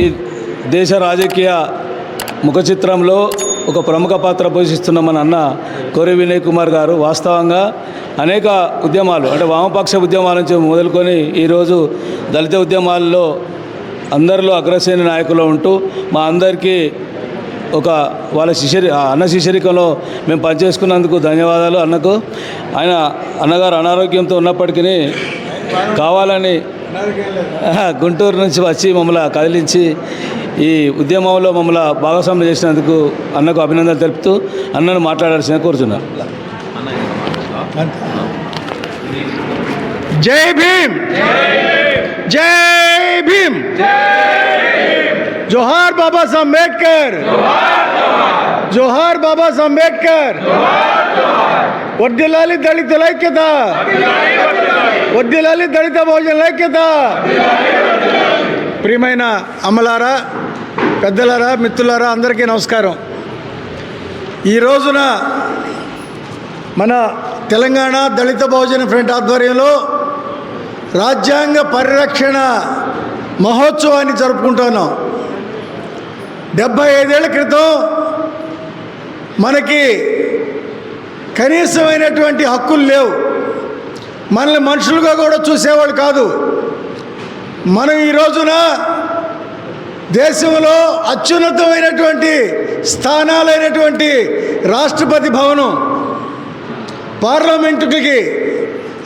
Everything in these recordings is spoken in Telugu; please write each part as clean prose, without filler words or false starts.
ఈ దేశ రాజకీయ ముఖ చిత్రంలో ఒక ప్రముఖ పాత్ర పోషిస్తున్న మన అన్న కోరి వినయ్ కుమార్ గారు వాస్తవంగా అనేక ఉద్యమాలు అంటే వామపక్ష ఉద్యమాల నుంచి మొదలుకొని ఈరోజు దళిత ఉద్యమాల్లో అందరిలో అగ్రశ్రేణి నాయకులు ఉంటూ మా అందరికీ ఒక వాళ్ళ అన్న శిష్యరికంలో మేము పనిచేసుకున్నందుకు ధన్యవాదాలు అన్నకు. అన్నగారు అనారోగ్యంతో ఉన్నప్పటికీ కావాలని గుంటూరు నుంచి వచ్చి మమ్మల్ని కదిలించి ఈ ఉద్యమంలో మమ్మల్ని భాగస్వామ్యం చేసినందుకు అన్నకు అభినందనలు తెలుపుతూ అన్నను మాట్లాడాల్సిన కోరుతున్నాను. జై భీమ్, జై భీమ్, జోహార్ బాబా సాహెబ్ అంబేద్కర్, జోహార్ బాబా సాహెబ్ అంబేద్కర్. వర్ధిల్లాలి దళితుల ఐక్యత, వర్ధిల్లాలి దళిత బహుజనుల ఐక్యత. ప్రియమైన అమ్మలారా, పెద్దలారా, మిత్రులారా, అందరికీ నమస్కారం. ఈ రోజున మన తెలంగాణ దళిత బహుజన ఫ్రంట్ ఆధ్వర్యంలో రాజ్యాంగ పరిరక్షణ మహోత్సవాన్ని జరుపుకుంటున్నాం. 75 ఏళ్ల క్రితం మనకి కనీసమైనటువంటి హక్కులు లేవు. మనల్ని మనుషులుగా కూడా చూసేవాళ్ళు కాదు. మనం ఈ రోజున దేశంలో అత్యున్నతమైనటువంటి స్థానాలైనటువంటి రాష్ట్రపతి భవనం, పార్లమెంటుకి,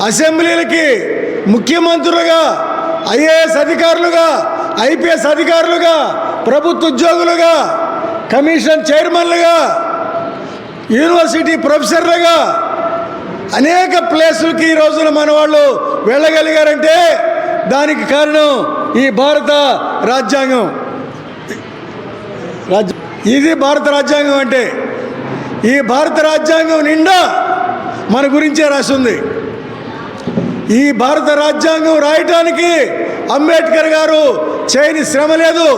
అసెంబ్లీలకి ముఖ్యమంత్రులుగా, ఐఏఎస్ అధికారులుగా, ఐపీఎస్ అధికారులుగా, ప్రభుత్వ ఉద్యోగులుగా, కమిషన్ చైర్మన్లుగా, యూనివర్సిటీ ప్రొఫెసర్లుగా అనేక ప్లేసులకి ఈ రోజున మన వాళ్ళు వెళ్ళగలిగారంటే దానికి కారణం ఈ భారత రాజ్యాంగం. ఇది భారత రాజ్యాంగం అంటే ఈ భారత రాజ్యాంగం నిండా మన గురించే రాసింది. ఈ భారత రాజ్యాంగం రాయటానికి అంబేద్కర్ గారు చేయని శ్రమ లేదు.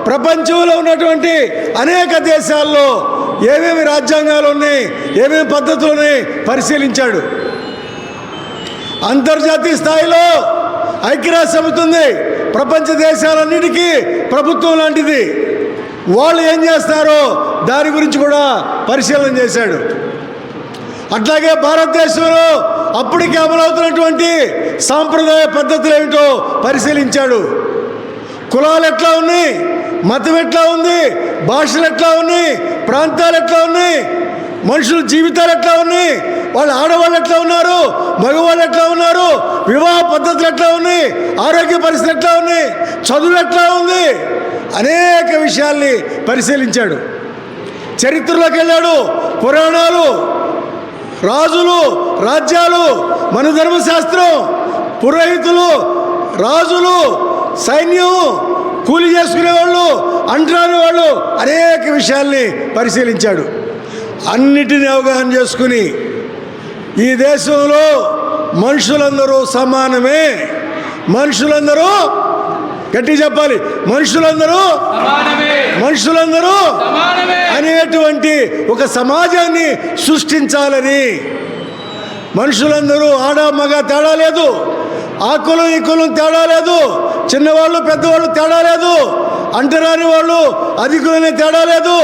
ప్రపంచంలో ఉన్నటువంటి అనేక దేశాల్లో ఏమేమి రాజ్యాంగాలు ఉన్నాయి, ఏమేమి పద్ధతులు ఉన్నాయి పరిశీలించాడు. అంతర్జాతీయ స్థాయిలో ఐక్యరాజ్య సమితి ఉంది, ప్రపంచ దేశాలన్నిటికీ ప్రభుత్వం లాంటిది. వాళ్ళు ఏం చేస్తారో దాని గురించి కూడా పరిశీలన చేశాడు. అట్లాగే భారతదేశంలో అప్పటికి అమలవుతున్నటువంటి సాంప్రదాయ పద్ధతులు ఏమిటో పరిశీలించాడు. కులాలు ఎట్లా ఉన్నాయి, మతం ఎట్లా ఉంది, భాషలు ఎట్లా ఉన్నాయి, ప్రాంతాలు ఎట్లా ఉన్నాయి, మనుషుల జీవితాలు ఎట్లా ఉన్నాయి, వాళ్ళ ఆడవాళ్ళు ఎట్లా ఉన్నారు, మగవాళ్ళు ఎట్లా ఉన్నారు, వివాహ పద్ధతులు ఎట్లా ఉన్నాయి, ఆరోగ్య పరిస్థితులు ఎట్లా ఉన్నాయి, చదువు ఎట్లా ఉంది, అనేక విషయాల్ని పరిశీలించాడు. చరిత్రలోకి వెళ్ళాడు. పురాణాలు, రాజులు, రాజ్యాలు, మన ధర్మశాస్త్రం, పురోహితులు, రాజులు, సైన్యం, కూలి చేసుకునేవాళ్ళు, అంటరాని వాళ్ళు, అనేక విషయాల్ని పరిశీలించాడు. అన్నిటినీ అవగాహన చేసుకుని ఈ దేశంలో మనుషులందరూ సమానమే, మనుషులందరూ గట్టి చెప్పాలి, మనుషులందరూ అనేటువంటి ఒక సమాజాన్ని సృష్టించాలని, మనుషులందరూ ఆడ మగ తేడా లేదు, ఆ కులం ఈ కులం తేడా లేదు, చిన్నవాళ్ళు పెద్దవాళ్ళు తేడా లేదు, అంటరాని వాళ్ళు అధికులైన తేడా లేదు,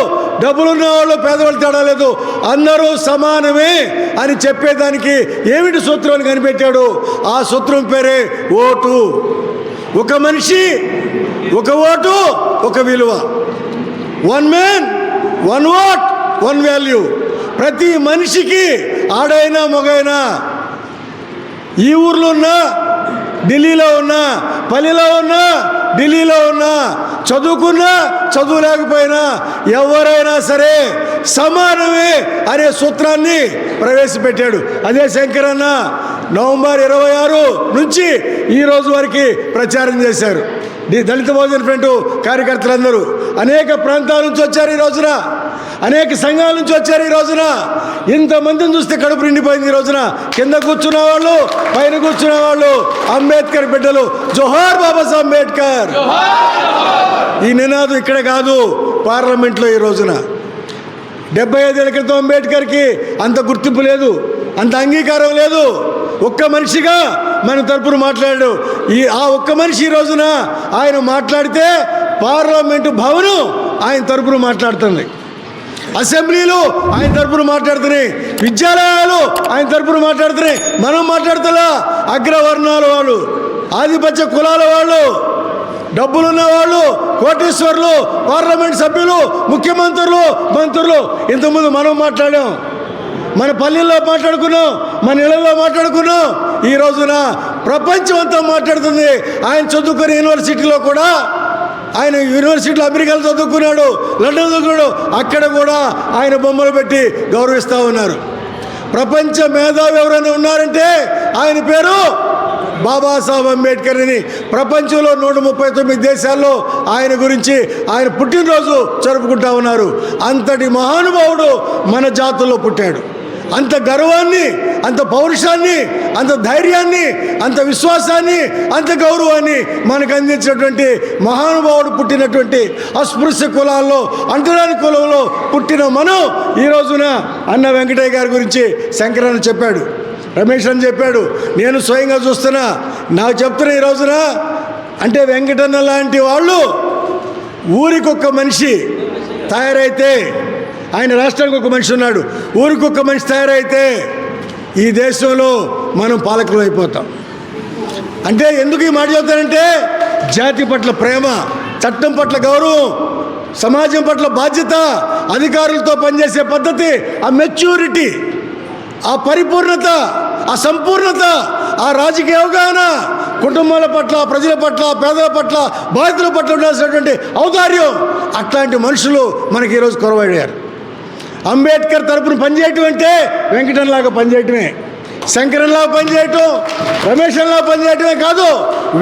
డబ్బులున్న వాళ్ళు పేదవాళ్ళు తేడా లేదు, అందరూ సమానమే అని చెప్పేదానికి ఏమిటి సూత్రాన్ని కనిపెట్టాడు? ఆ సూత్రం పేరే ఓటు. ఒక మనిషి, ఒక ఓటు, ఒక విలువ. 1 మ్యాన్ 1 ఓట్ 1 వాల్యూ. ప్రతి మనిషికి, ఆడైనా మగైనా, ఈ ఊర్లో ఉన్నా, ఢిల్లీలో ఉన్నా, పల్లెలో ఉన్నా, ఢిల్లీలో ఉన్నా, చదువుకున్నా చదువు లేకపోయినా ఎవరైనా సరే సమానమే అనే సూత్రాన్ని ప్రవేశపెట్టాడు. అదే శంకరన్న నవంబర్ 26 నుంచి ఈ రోజు వరకు ప్రచారం చేశారు. దళిత బహుజన ఫ్రంట్ కార్యకర్తలందరూ అనేక ప్రాంతాల నుంచి వచ్చారు. ఈ రోజున అనేక సంఘాల నుంచి వచ్చారు. ఈ రోజున ఇంతమందిని చూస్తే కడుపు నిండిపోయింది. ఈ రోజున కింద కూర్చున్న వాళ్ళు, పైన కూర్చున్న వాళ్ళు అంబేద్కర్ బిడ్డలు. జోహార్ బాబాసాహెబ్ అంబేద్కర్. ఈ నినాదం ఇక్కడ కాదు, పార్లమెంట్లో ఈ రోజున 75 ఏళ్ల క్రితం అంబేద్కర్కి అంత గుర్తింపు లేదు, అంత అంగీకారం లేదు. ఒక్క మనిషిగా మన తరపున మాట్లాడాడు. ఆ ఒక్క మనిషి ఈ రోజున ఆయన మాట్లాడితే పార్లమెంటు భవనం ఆయన తరపున మాట్లాడుతుంది, అసెంబ్లీలు ఆయన తరపున మాట్లాడుతున్నాయి, విద్యాలయాలు ఆయన తరపున మాట్లాడుతున్నాయి. మనం మాట్లాడుతున్నా అగ్రవర్ణాల వాళ్ళు, ఆధిపత్య కులాల వాళ్ళు, డబ్బులున్న వాళ్ళు, కోటీశ్వర్లు, పార్లమెంట్ సభ్యులు, ముఖ్యమంత్రులు, మంత్రులు. ఇంతకుముందు మనం మాట్లాడాం, మన పల్లెల్లో మాట్లాడుకున్నాం, మన ఇళ్లలో మాట్లాడుకున్నాం. ఈ రోజున ప్రపంచం అంతా మాట్లాడుతుంది. ఆయన చదువుకునే యూనివర్సిటీలో కూడా, ఆయన యూనివర్సిటీలో అమెరికాలో చదువుకున్నాడు, లండన్ చదువుకున్నాడు, అక్కడ కూడా ఆయన బొమ్మలు పెట్టి గౌరవిస్తూ ఉన్నారు. ప్రపంచ మేధావి ఎవరైనా ఉన్నారంటే ఆయన పేరు బాబాసాహెబ్ అంబేద్కర్ అని. ప్రపంచంలో 139 దేశాల్లో ఆయన గురించి ఆయన పుట్టినరోజు జరుపుకుంటా ఉన్నారు. అంతటి మహానుభావుడు మన జాతుల్లో పుట్టాడు. అంత గర్వాన్ని, అంత పౌరుషాన్ని, అంత ధైర్యాన్ని, అంత విశ్వాసాన్ని, అంత గౌరవాన్ని మనకు అందించినటువంటి మహానుభావుడు పుట్టినటువంటి అస్పృశ్య కులాల్లో, అంటరాని కులంలో పుట్టిన మనం ఈ రోజున అన్న వెంకటయ్య గారి గురించి శంకరన్న చెప్పాడు, రమేష్ అని చెప్పాడు, నేను స్వయంగా చూస్తున్నా. నాకు చెప్తున్నా ఈ రోజున, అంటే వెంకటన్న లాంటి వాళ్ళు ఊరికొక్క మనిషి తయారైతే, ఆయన రాష్ట్రానికి ఒక మనిషి ఉన్నాడు, ఊరికొక్క మనిషి తయారైతే ఈ దేశంలో మనం పాలకులు అయిపోతాం. అంటే ఎందుకు ఈ మాట చెప్తానంటే, జాతి పట్ల ప్రేమ, చట్టం పట్ల గౌరవం, సమాజం పట్ల బాధ్యత, అధికారులతో పనిచేసే పద్ధతి, ఆ మెచ్యూరిటీ, ఆ పరిపూర్ణత, ఆ సంపూర్ణత, ఆ రాజకీయ అవగాహన, కుటుంబాల పట్ల, ప్రజల పట్ల, పేదల పట్ల, బాధితుల పట్ల ఉండాల్సినటువంటి ఔదార్యం, అట్లాంటి మనుషులు మనకి ఈరోజు కొరవయ్యారు. అంబేద్కర్ తరపున పనిచేయటం అంటే వెంకటన్లాగా పనిచేయటమే, శంకరన్లాగా పనిచేయటం, రమేషన్లాగా పనిచేయటమే కాదు,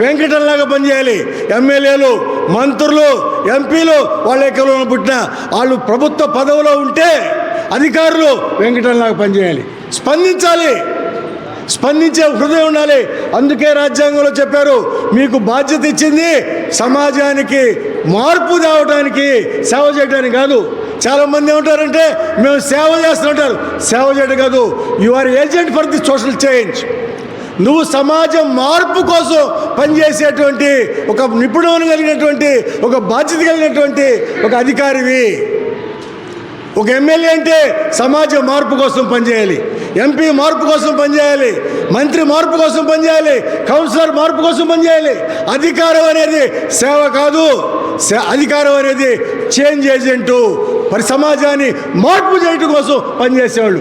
వెంకటన్లాగా పనిచేయాలి. ఎమ్మెల్యేలు, మంత్రులు, ఎంపీలు వాళ్ళ కులంలో పుట్టిన వాళ్ళు ప్రభుత్వ పదవిలో ఉంటే అధికారులు వెంకటన్లాగా పనిచేయాలి, స్పందించాలి, స్పందించే హృదయం ఉండాలి. అందుకే రాజ్యాంగంలో చెప్పారు, మీకు బాధ్యత ఇచ్చింది సమాజానికి మార్పు తేవడానికి, సేవ చేయడానికి కాదు. చాలామంది ఏమంటారంటే మేము సేవ చేస్తుంటారు, సేవ చేయడం కాదు, you are agent for the social change. నువ్వు సమాజం మార్పు కోసం పనిచేసేటువంటి ఒక నిపుణులు కలిగినటువంటి, ఒక బాధ్యత కలిగినటువంటి ఒక అధికారివి. ఒక ఎమ్మెల్యే అంటే సమాజ మార్పు కోసం పనిచేయాలి, ఎంపీ మార్పు కోసం పనిచేయాలి, మంత్రి మార్పు కోసం పనిచేయాలి, కౌన్సిలర్ మార్పు కోసం పనిచేయాలి. అధికారం అనేది సేవ కాదు, అధికారం అనేది చేంజ్ ఏజెంటు, సమాజాన్ని మార్పు చేయటం కోసం పనిచేసేవాళ్ళు.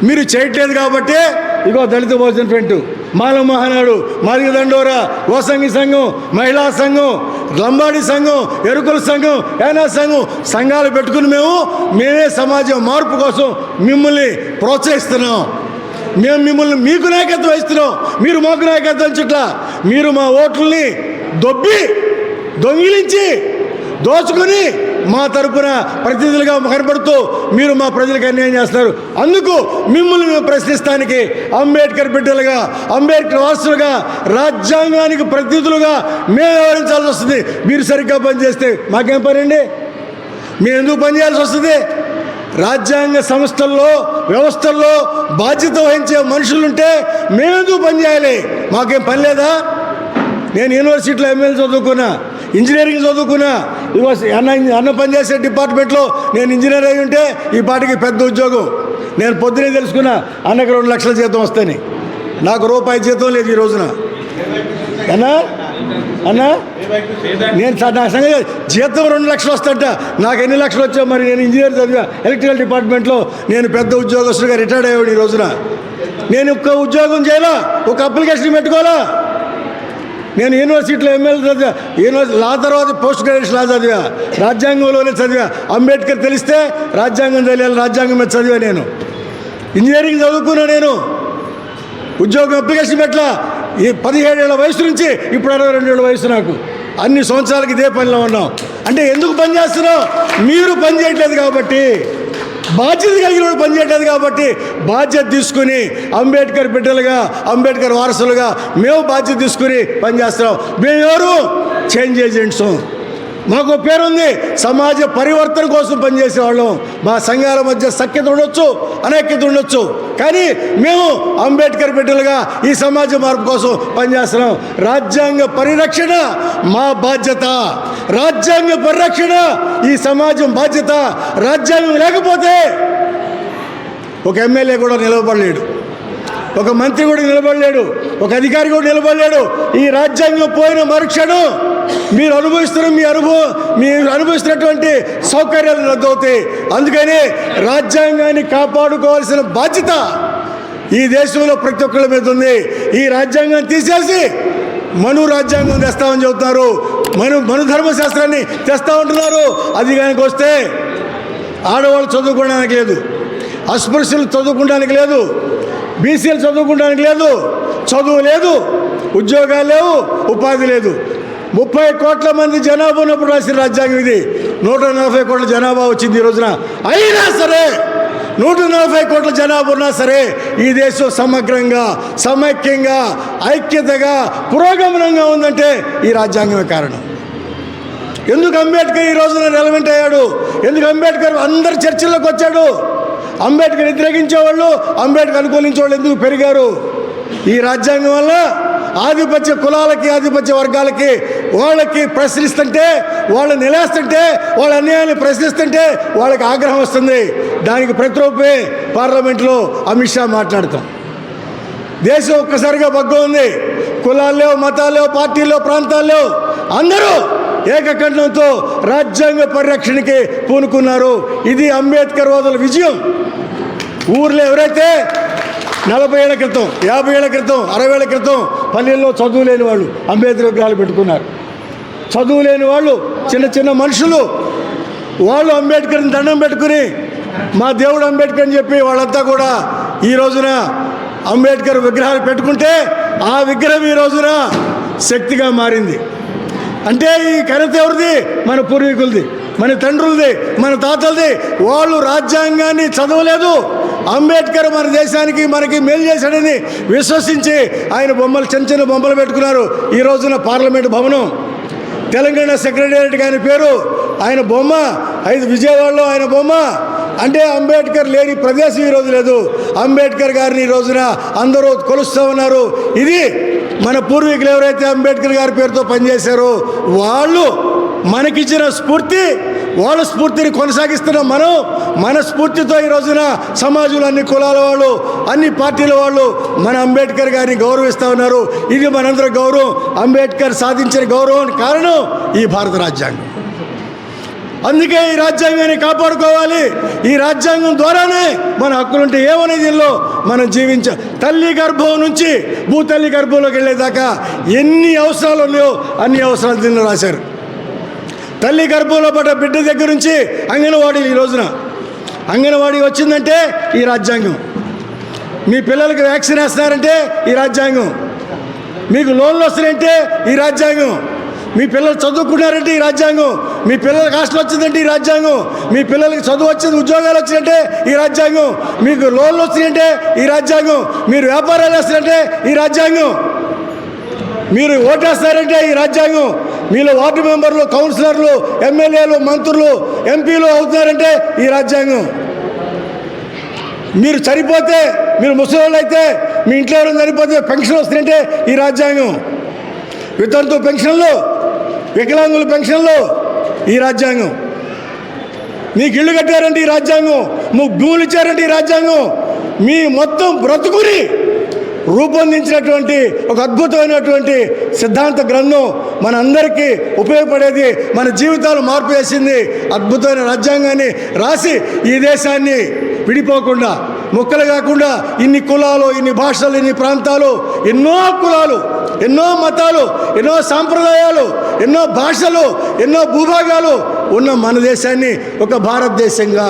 మీరు చేయట్లేదు కాబట్టి ఇగో దళిత భోజన ఫ్రంట్, మాల మహానాడు, మార్గ దండోరా, ఓసంగి సంఘం, మహిళా సంఘం, లంబాడి సంఘం, ఎరుకుల సంఘం, యానా సంఘం, సంఘాలు పెట్టుకుని మేమే సమాజం మార్పు కోసం మిమ్మల్ని ప్రోత్సహిస్తున్నాం. మేము మిమ్మల్ని మీకు నాయకత్వం వహిస్తున్నాం, మీరు మాకు నాయకత్వం చుట్లా. మీరు మా ఓట్లని దొంగిలించి దోచుకొని మా తరపున ప్రతినిధులుగా కనబడుతూ మీరు మా ప్రజలకు అన్యాయం చేస్తున్నారు. అందుకు మిమ్మల్ని మేము ప్రశ్నిస్తానికి అంబేద్కర్ బిడ్డలుగా, అంబేద్కర్ వారసులుగా, రాజ్యాంగానికి ప్రతినిధులుగా మేము వ్యవహరించాల్సి వస్తుంది. మీరు సరిగ్గా పనిచేస్తే మాకేం పని అండి? మేము ఎందుకు పనిచేయాల్సి వస్తుంది? రాజ్యాంగ సంస్థల్లో, వ్యవస్థల్లో బాధ్యత వహించే మనుషులుంటే మేమెందుకు పనిచేయాలి? మాకేం పని లేదా? నేను యూనివర్సిటీలో ఎంఎల్ చదువుకున్నా, ఇంజనీరింగ్ చదువుకున్నా. అన్న పనిచేసే డిపార్ట్మెంట్లో నేను ఇంజనీర్ అయి ఉంటే ఈ పాటికి పెద్ద ఉద్యోగం. నేను పొద్దునే తెలుసుకున్నా అన్నకి 2 లక్షల జీతం వస్తాయని. నాకు రూపాయి జీతం లేదు ఈ రోజున. అన్నా నేను నా సంగతి జీతం 2 లక్షలు వస్తాంట, నాకు ఎన్ని లక్షలు వచ్చావు? మరి నేను ఇంజనీర్ చదివా, ఎలక్ట్రికల్ డిపార్ట్మెంట్లో. నేను పెద్ద ఉద్యోగస్తుగా రిటైర్డ్ అయ్యాడు ఈ రోజున. నేను ఒక్క ఉద్యోగం చేయాలా, ఒక అప్లికేషన్ పెట్టుకోవాలా? నేను యూనివర్సిటీలో ఎంఎల్ చదివా, లా తర్వాత పోస్ట్ గ్రాడ్యుయేషన్ లా చదివా, రాజ్యాంగంలోనే చదివా. అంబేద్కర్ తెలిస్తే రాజ్యాంగం తెలియాలి, రాజ్యాంగం మీద చదివా. నేను ఇంజనీరింగ్ చదువుకున్నా, నేను ఉద్యోగం అప్లికేషన్ పెట్టలా. ఈ 17 ఏళ్ల వయసు నుంచి ఇప్పుడు 62 ఏళ్ల వయసు నాకు. అన్ని సంవత్సరాలకి ఇదే పనిలో ఉన్నాం. అంటే ఎందుకు పని చేస్తున్నాం? మీరు పని చేయట్లేదు కాబట్టి, బాధ్యత కలిగిన పని చేయట్లేదు కాబట్టి బాధ్యత తీసుకుని అంబేద్కర్ బిడ్డలుగా, అంబేద్కర్ వారసులుగా మేము బాధ్యత తీసుకుని పనిచేస్తున్నాం. మేము ఎవరు? Change agents. మాకు పేరుంది, సమాజ పరివర్తన కోసం పనిచేసేవాళ్ళం. మా సంఘాల మధ్య సఖ్యత ఉండొచ్చు, అనైక్యత ఉండొచ్చు, కానీ మేము అంబేద్కర్ బిడ్డలుగా ఈ సమాజ మార్పు కోసం పనిచేస్తున్నాం. రాజ్యాంగ పరిరక్షణ మా బాధ్యత, రాజ్యాంగ పరిరక్షణ ఈ సమాజం బాధ్యత. రాజ్యాంగం లేకపోతే ఒక ఎమ్మెల్యే కూడా నిలబడలేడు, ఒక మంత్రి కూడా నిలబడలేడు, ఒక అధికారి కూడా నిలబడలేడు. ఈ రాజ్యాంగం పోయిన మరుక్షణం మీరు అనుభవిస్తున్నటువంటి సౌకర్యాలు రద్దవుతాయి. అందుకని రాజ్యాంగాన్ని కాపాడుకోవాల్సిన బాధ్యత ఈ దేశంలో ప్రతి ఒక్కళ్ళ మీద ఉంది. ఈ రాజ్యాంగాన్ని తీసేసి మను రాజ్యాంగం తెస్తామని చెబుతున్నారు, మను ధర్మశాస్త్రాన్ని తెస్తా ఉంటున్నారు. అది కనుక వస్తే ఆడవాళ్ళు చదువుకోవడానికి లేదు, అస్పృశ్యులు చదువుకోవడానికి లేదు, బీసీలు చదువుకోవడానికి లేదు, చదువు లేదు, ఉద్యోగాలు లేవు, ఉపాధి లేదు. 30 కోట్ల మంది జనాభా ఉన్నప్పుడు రాసిన రాజ్యాంగం ఇది. 140 కోట్ల జనాభా వచ్చింది ఈ రోజున. అయినా సరే 140 కోట్ల జనాభా ఉన్నా సరే ఈ దేశం సమగ్రంగా, సమైక్యంగా, ఐక్యతగా, పురోగమనంగా ఉందంటే ఈ రాజ్యాంగమే కారణం. ఎందుకు అంబేద్కర్ ఈ రోజున రెలవెంట్ అయ్యాడు? ఎందుకు అంబేద్కర్ అందరి చర్చల్లోకి వచ్చాడు? అంబేద్కర్ వ్యతిరేకించేవాళ్ళు, అంబేద్కర్ అనుకూలించేవాళ్ళు ఎందుకు పెరిగారు? ఈ రాజ్యాంగం వల్ల ఆధిపత్య కులాలకి, ఆధిపత్య వర్గాలకి, వాళ్ళకి ప్రశ్నిస్తుంటే, వాళ్ళు నిలేస్తుంటే, వాళ్ళ అన్యాయాన్ని ప్రశ్నిస్తుంటే వాళ్ళకి ఆగ్రహం వస్తుంది. దానికి ప్రతిరూపే పార్లమెంట్లో అమిత్ షా మాట్లాడతాం. దేశం ఒక్కసారిగా బగ్గు ఉంది. కులాలు లేవు, మతాలు లేవు, పార్టీలు లేవు, ప్రాంతాలు లేవు, అందరూ ఏకకంఠంతో రాజ్యాంగ పరిరక్షణకి పూనుకున్నారు. ఇది అంబేద్కర్ వాదుల విజయం. ఊర్లో ఎవరైతే 40 ఏళ్ల క్రితం, 50 ఏళ్ల క్రితం, 60 ఏళ్ల క్రితం పల్లెల్లో చదువు లేని వాళ్ళు అంబేద్కర్ విగ్రహాలు పెట్టుకున్నారు. చదువు లేని వాళ్ళు, చిన్న చిన్న మనుషులు, వాళ్ళు అంబేద్కర్ని దండం పెట్టుకుని మా దేవుడు అంబేద్కర్ అని చెప్పి వాళ్ళంతా కూడా ఈ రోజున అంబేద్కర్ విగ్రహాలు పెట్టుకుంటే ఆ విగ్రహం ఈ రోజున శక్తిగా మారింది. అంటే ఈ ఘనత ఎవరిది? మన పూర్వీకులది, మన తండ్రులది, మన తాతలది. వాళ్ళు రాజ్యాంగాన్ని చదవలేదు, అంబేద్కర్ మన దేశానికి మనకి మేలు చేశాడని విశ్వసించి ఆయన బొమ్మలు, చిన్న చిన్న బొమ్మలు పెట్టుకున్నారు. ఈ రోజున పార్లమెంటు భవనం, తెలంగాణ సెక్రటేరియట్ ఆయన పేరు, ఆయన బొమ్మ, విజయవాడలో ఆయన బొమ్మ. అంటే అంబేద్కర్ లేని ప్రదేశం ఈరోజు లేదు. అంబేద్కర్ గారిని ఈ రోజున అందరూ కొలుస్తూ ఉన్నారు. ఇది మన పూర్వీకులు ఎవరైతే అంబేద్కర్ గారి పేరుతో పనిచేశారో వాళ్ళు మనకిచ్చిన స్ఫూర్తి, వాళ్ళ స్ఫూర్తిని కొనసాగిస్తున్నాం మనం. మన స్ఫూర్తితో ఈ రోజున సమాజంలో అన్ని కులాల వాళ్ళు, అన్ని పార్టీల వాళ్ళు మన అంబేద్కర్ గారిని గౌరవిస్తూ ఉన్నారు. ఇది మనందరి గౌరవం. అంబేద్కర్ సాధించిన గౌరవం కారణం ఈ భారత రాజ్యాంగం. అందుకే ఈ రాజ్యాంగాన్ని కాపాడుకోవాలి. ఈ రాజ్యాంగం ద్వారానే మన హక్కులుంటే ఏమనే దీనిలో మనం తల్లి గర్భం నుంచి భూతల్లి గర్భంలోకి వెళ్ళేదాకా ఎన్ని అవసరాలు ఉన్నాయో అన్ని అవసరాలు దీనిలో రాశారు. తల్లి గర్భంలో పడ్డ బిడ్డ దగ్గర నుంచి అంగన్వాడీలు, ఈ రోజున అంగన్వాడీ వచ్చిందంటే ఈ రాజ్యాంగం. మీ పిల్లలకి వ్యాక్సిన్ వేస్తున్నారంటే ఈ రాజ్యాంగం. మీకు లోన్లు వస్తున్నాయంటే ఈ రాజ్యాంగం. మీ పిల్లలు చదువుకున్నారంటే ఈ రాజ్యాంగం. మీ పిల్లలకి హాస్టల్ వచ్చిందంటే ఈ రాజ్యాంగం. మీ పిల్లలకి చదువు వచ్చింది, ఉద్యోగాలు వచ్చిందంటే ఈ రాజ్యాంగం. మీకు లోన్లు వచ్చినాయంటే ఈ రాజ్యాంగం. మీరు వ్యాపారాలు వేస్తారంటే ఈ రాజ్యాంగం. మీరు ఓటేస్తారంటే ఈ రాజ్యాంగం. మీలో వార్డు మెంబర్లు, కౌన్సిలర్లు, ఎమ్మెల్యేలు, మంత్రులు, ఎంపీలు అవుతున్నారంటే ఈ రాజ్యాంగం. మీరు చనిపోతే, మీరు ముసలి అయితే, మీ ఇంట్లో ఎవరైనా చనిపోతే పెన్షన్ వస్తుందంటే ఈ రాజ్యాంగం. వితంతు పెన్షన్లు, వికలాంగుల పెన్షన్లు ఈ రాజ్యాంగం. మీకు ఇల్లు కట్టారంటే ఈ రాజ్యాంగం. మీకు భూములు ఇచ్చారంటే ఈ రాజ్యాంగం. మీ మొత్తం బ్రతుకుని రూపొందించినటువంటి ఒక అద్భుతమైనటువంటి సిద్ధాంత గ్రంథం మనందరికీ ఉపయోగపడేది, మన జీవితాలు మార్పు చేసింది. అద్భుతమైన రాజ్యాంగాన్ని రాసి ఈ దేశాన్ని విడిపోకుండా, ముక్కలు కాకుండా, ఇన్ని కులాలు, ఇన్ని భాషలు, ఇన్ని ప్రాంతాలు, ఎన్నో కులాలు, ఎన్నో మతాలు, ఎన్నో సాంప్రదాయాలు, ఎన్నో భాషలు, ఎన్నో భూభాగాలు ఉన్న మన దేశాన్ని ఒక భారతదేశంగా,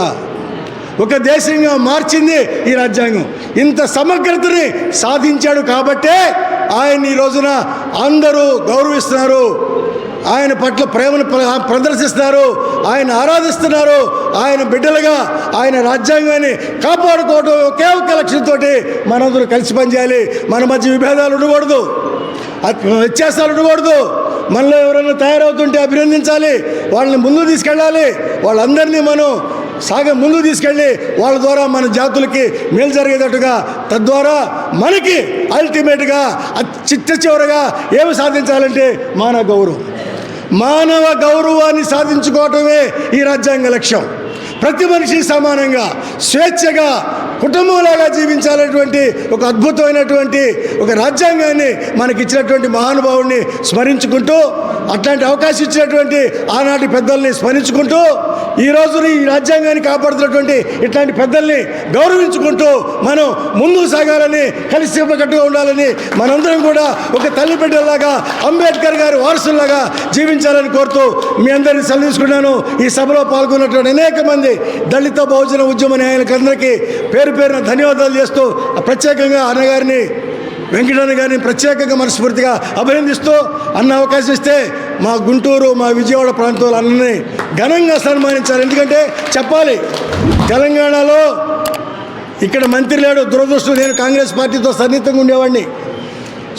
ఒక దేశంగా మార్చింది ఈ రాజ్యాంగం. ఇంత సమగ్రతని సాధించాడు కాబట్టే ఆయన ఈ రోజున అందరూ గౌరవిస్తున్నారు, ఆయన పట్ల ప్రేమను ప్రదర్శిస్తున్నారు, ఆయన ఆరాధిస్తున్నారు. ఆయన బిడ్డలుగా ఆయన రాజ్యాంగాన్ని కాపాడుకోవడం ఒకే ఒక లక్ష్యంతో మనందరూ కలిసి పనిచేయాలి. మన మధ్య విభేదాలు ఉండకూడదు, వ్యత్యాసాలు ఉండకూడదు. మనలో ఎవరైనా తయారవుతుంటే అభినందించాలి, వాళ్ళని ముందుకు తీసుకెళ్ళాలి. వాళ్ళందరినీ మనం ముందుకు తీసుకెళ్ళి వాళ్ళ ద్వారా మన జాతులకి మేలు జరిగేటట్టుగా, తద్వారా మనకి అల్టిమేట్గా చిట్ట చివరగా ఏమి సాధించాలంటే మానవ గౌరవాన్ని సాధించుకోవటమే ఈ రాజ్యాంగ లక్ష్యం. ప్రతి మనిషి సమానంగా స్వేచ్ఛగా కుటుంబంలాగా జీవించాలనేటువంటి ఒక అద్భుతమైనటువంటి ఒక రాజ్యాంగాన్ని మనకిచ్చినటువంటి మహానుభావుడిని స్మరించుకుంటూ, అట్లాంటి అవకాశం ఇచ్చినటువంటి ఆనాటి పెద్దల్ని స్మరించుకుంటూ, ఈ రోజుని ఈ రాజ్యాంగాన్ని కాపాడుతున్నటువంటి ఇట్లాంటి పెద్దల్ని గౌరవించుకుంటూ మనం ముందుకు సాగాలని, కలిసి కట్టుగా ఉండాలని, మనందరం కూడా ఒక తల్లి బిడ్డలాగా అంబేద్కర్ గారి వారసుల్లాగా జీవించాలని కోరుతూ మీ అందరినీ సెలవు తీసుకున్నాను. ఈ సభలో పాల్గొన్నటువంటి అనేక మంది దళిత బహుజన ఉద్యమ నాయకులందరికీ పేరు పేరున ధన్యవాదాలు చేస్తూ, ప్రత్యేకంగా అన్నగారిని వెంకటన్న గారిని ప్రత్యేకంగా మనస్ఫూర్తిగా అభినందిస్తూ, అన్న అవకాశం ఇస్తే మా గుంటూరు, మా విజయవాడ ప్రాంతాల అన్నని ఘనంగా సన్మానించాలి. ఎందుకంటే చెప్పాలి, తెలంగాణలో ఇక్కడ మంత్రి లేడు. దురదృష్టం, నేను కాంగ్రెస్ పార్టీతో సన్నిహితంగా ఉండేవాడిని.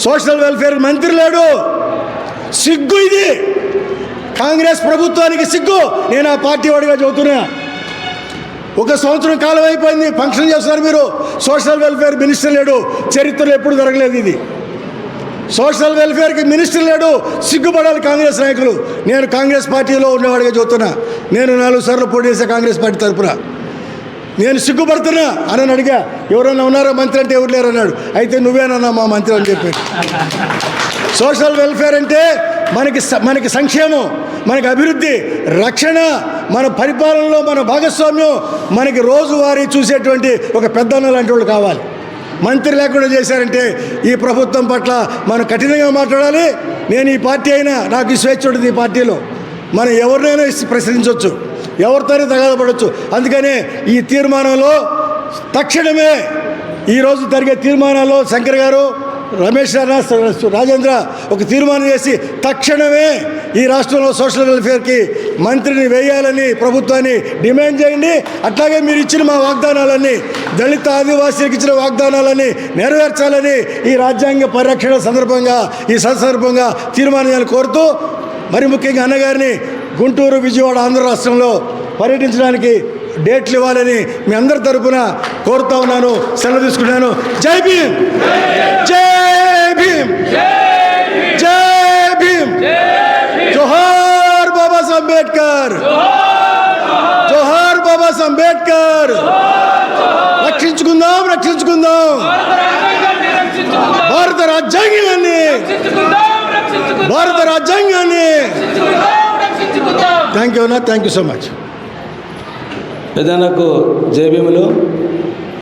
సోషల్ వెల్ఫేర్ మంత్రి లేడు. సిగ్గు ఇది, కాంగ్రెస్ ప్రభుత్వానికి సిగ్గు. నేను ఆ పార్టీ వాడిగా చెబుతున్నా. 1 సంవత్సరం కాలం అయిపోయింది, ఫంక్షన్ చేస్తున్నారు మీరు. సోషల్ వెల్ఫేర్ మినిస్టర్ లేడు. చరిత్రలో ఎప్పుడు జరగలేదు ఇది. సోషల్ వెల్ఫేర్కి మినిస్టర్ లేడు. సిగ్గుపడాలి కాంగ్రెస్ నాయకులు. నేను కాంగ్రెస్ పార్టీలో ఉండేవాడిగా చెబుతున్నా. నేను 4 సార్లు పోటీ చేసే కాంగ్రెస్ పార్టీ తరఫున. నేను సిగ్గుపడుతున్నా. అని అడిగా, ఎవరన్నా ఉన్నారా మంత్రి అంటే ఎవరు లేరు అన్నాడు. అయితే నువ్వేనన్నా మా మంత్రి అని చెప్పాడు. సోషల్ వెల్ఫేర్ అంటే మనకి సంక్షేమం, మనకి అభివృద్ధి, రక్షణ, మన పరిపాలనలో మన భాగస్వామ్యం, మనకి రోజువారీ చూసేటువంటి ఒక పెద్దన్న లాంటి వాళ్ళు కావాలి. మంత్రి లేకుండా చేశారంటే ఈ ప్రభుత్వం పట్ల మనం కఠినంగా మాట్లాడాలి. నేను ఈ పార్టీ అయినా నాకు ఈ స్వేచ్ఛ ఉంటుంది. ఈ పార్టీలో మనం ఎవరినైనా ప్రశ్నించవచ్చు, ఎవరితోనే తగాదపడవచ్చు. అందుకనే ఈ తీర్మానంలో తక్షణమే ఈరోజు జరిగే తీర్మానాల్లో శంకర్ గారు, రమేష్ రాజేంద్ర ఒక తీర్మానం చేసి తక్షణమే ఈ రాష్ట్రంలో సోషల్ వెల్ఫేర్కి మంత్రిని వేయాలని ప్రభుత్వాన్ని డిమాండ్ చేయండి. అట్లాగే మీరు ఇచ్చిన మా వాగ్దానాలన్నీ, దళిత ఆదివాసీలకు ఇచ్చిన వాగ్దానాలన్నీ నెరవేర్చాలని ఈ రాజ్యాంగ పరిరక్షణ సందర్భంగా, ఈ సందర్భంగా తీర్మానాలు కోరుతూ, మరి ముఖ్యంగా అన్నగారిని గుంటూరు, విజయవాడ, ఆంధ్ర రాష్ట్రంలో పర్యటించడానికి డేట్లు ఇవ్వాలని మీ అందరి తరపున కోరుతా ఉన్నాను. సెలవు తీసుకున్నాను. జై భీమ్, జై భీమ్, జై భీమ్. జోహార్ బాబా సాహెబ్ అంబేద్కర్, జోహార్ బాబా సాహెబ్ అంబేద్కర్. రక్షించుకుందాం, రక్షించుకుందాం భారత రాజ్యాంగాన్ని, భారత రాజ్యాంగాన్ని. థ్యాంక్ యూ అన్న, థ్యాంక్ యూ సో మచ్. పెద్దన్నకు జై భీములు.